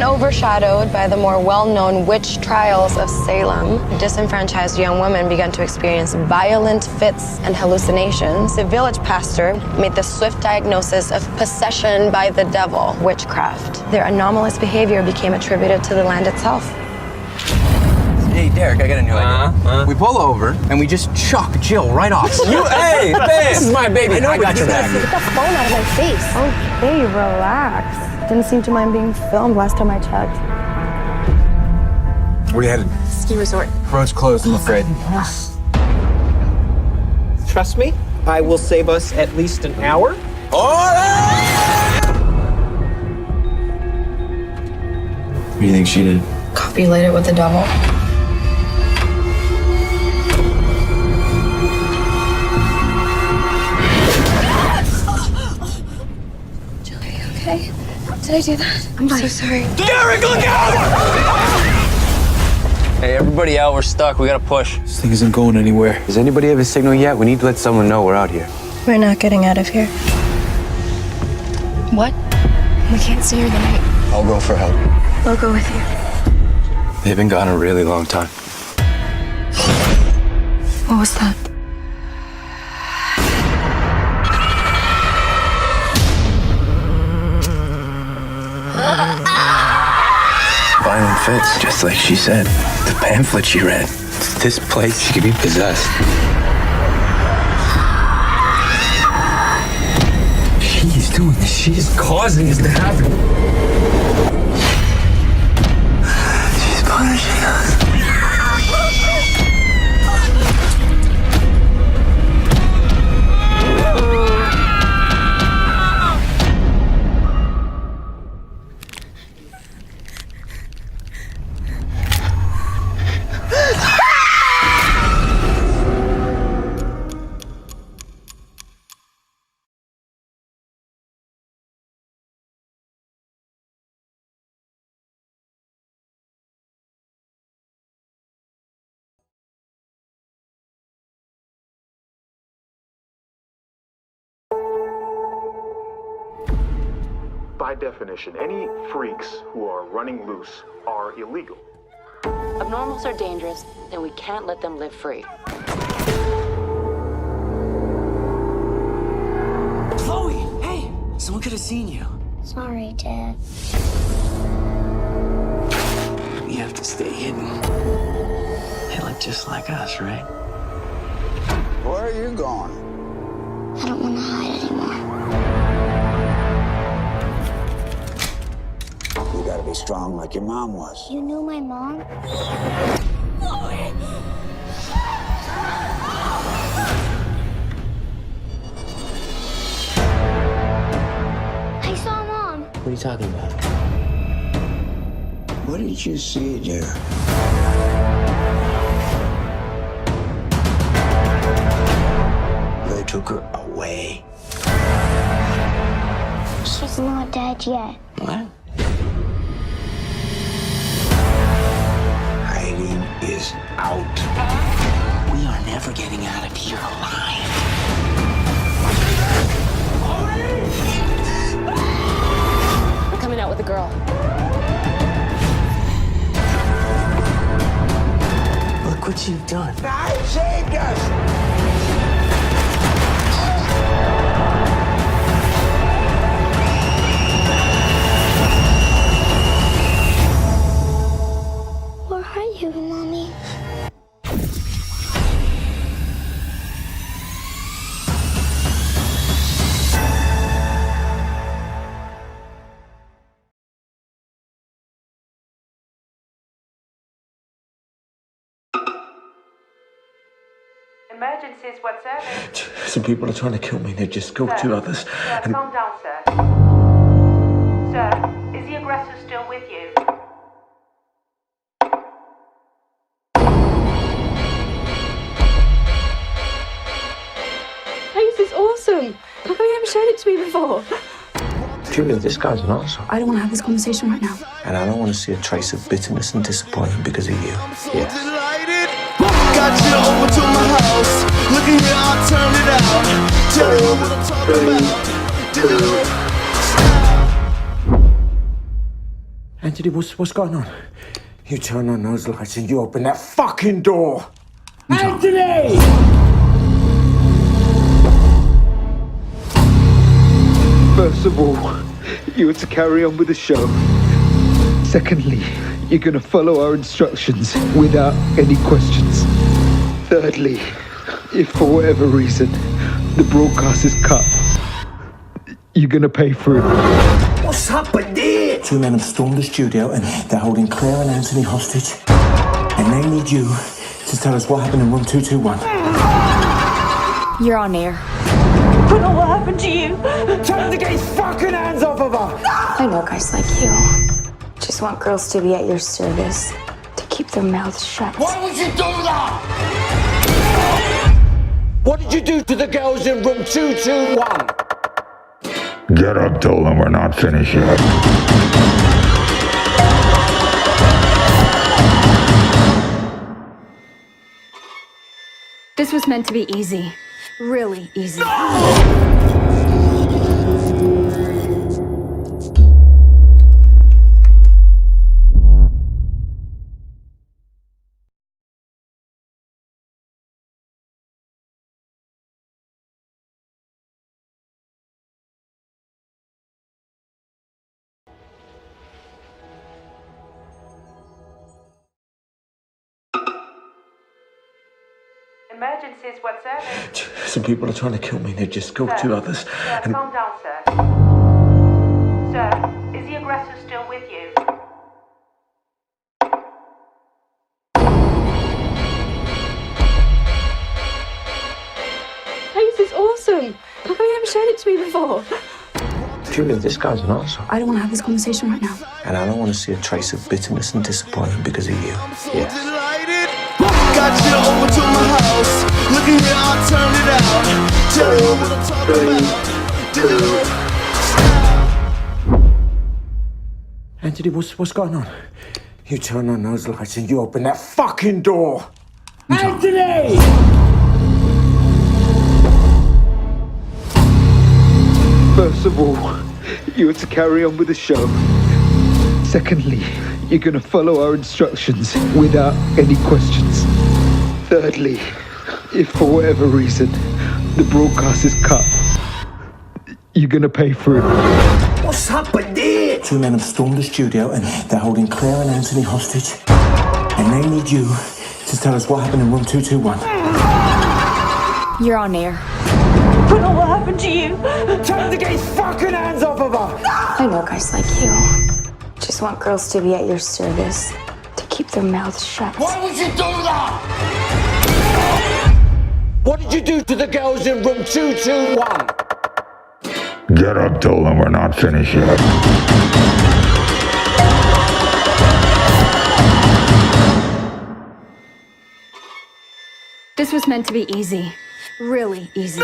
overshadowed by the more well-known witch trials of Salem, disenfranchised young women began to experience violent fits and hallucinations. The village pastor made the swift diagnosis of possession by the devil, witchcraft. Their anomalous behavior became attributed to the land itself. Hey, Derek, I got a new idea. We pull over and we just chuck Jill right off. Hey, this is my baby. I got your back. Get the phone out of my face. Okay, relax. Didn't seem to mind being filmed last time I checked. Where are you headed? Ski resort. Road's closed, I'm afraid. Trust me, I will save us at least an hour. What do you think she did? Copulated with the devil. Jill, are you okay? Did I do that? I'm so sorry. Derek, look out! Hey, everybody out. We're stuck. We gotta push. This thing isn't going anywhere. Does anybody have a signal yet? We need to let someone know we're out here. We're not getting out of here. What? We can't stay here the night. I'll go for help. I'll go with you. They've been gone a really long time. What was that? Violent fits, just like she said. The pamphlet she read. This place, she could be possessed. She's doing this. She's causing this to happen. She's punishing us. By definition, any freaks who are running loose are illegal. Abnormals are dangerous, and we can't let them live free. Chloe! Hey! Someone could have seen you. Sorry, Dad. We have to stay hidden. They look just like us, right? Where are you going? I don't want to hide anymore. You gotta be strong like your mom was. You knew my mom? I saw Mom. What are you talking about? What did you see there? They took her away. She's not dead yet. What? Hiding is out. We are never getting out of here alive. I'm coming out with a girl. Look what you've done. I saved us! Where are you, Mommy? Emergencies, what service? Some people are trying to kill me. They've just killed two others. Sir, And calm down, sir. Sir, is the aggressor still with you? This is awesome. How come you haven't shown it to me before? Julia, this guy's an arsehole. I don't want to have this conversation right now. And I don't want to see a trace of bitterness and disappointment because of you. Yes. Got you over to my house. Look at here, I turned it out. Tell you what I'm talking about. Anthony, what's going on? You turn on those lights and you open that fucking door. Anthony! First of all, you are to carry on with the show. Secondly, you're gonna follow our instructions without any questions. Thirdly, if for whatever reason the broadcast is cut, you're gonna pay for it. What's happened here? Two men have stormed the studio and they're holding Claire and Anthony hostage. And they need you to tell us what happened in room 221. You're on air. I know what happened to you. Tell him to get his fucking hands off of her! I know guys like you. Just want girls to be at your service, to keep their mouths shut. Why would you do that? What did you do to the girls in room 221? Get up, tell them we're not finished yet. This was meant to be easy. Really easy. Emergencies, what service? Some people are trying to kill me. They've just killed two others. Sir, And calm down, sir. Sir, is the aggressor still with you? This is awesome. How come you never showed it to me before? Julia, this guy's an arsehole. I don't want to have this conversation right now. And I don't want to see a trace of bitterness and disappointment because of you. Yes. Got you over to my house. Look at here, I'll turn it out. Tell you what I'm talking about. Anthony, what's going on? You turn on those lights and you open that fucking door. Anthony! First of all, you are to carry on with the show. Secondly, you're gonna follow our instructions without any questions. Thirdly, if for whatever reason the broadcast is cut, you're gonna pay for it. What's happened here? Two men have stormed the studio and they're holding Claire and Anthony hostage. And they need you to tell us what happened in room 221. You're on air. I know what happened to you. Tell him to get his fucking hands off of her! I know guys like you. Just want girls to be at your service, to keep their mouths shut. Why would you do that? What did you do to the girls in room 221? Get up, tell them we're not finished yet. This was meant to be easy. Really easy.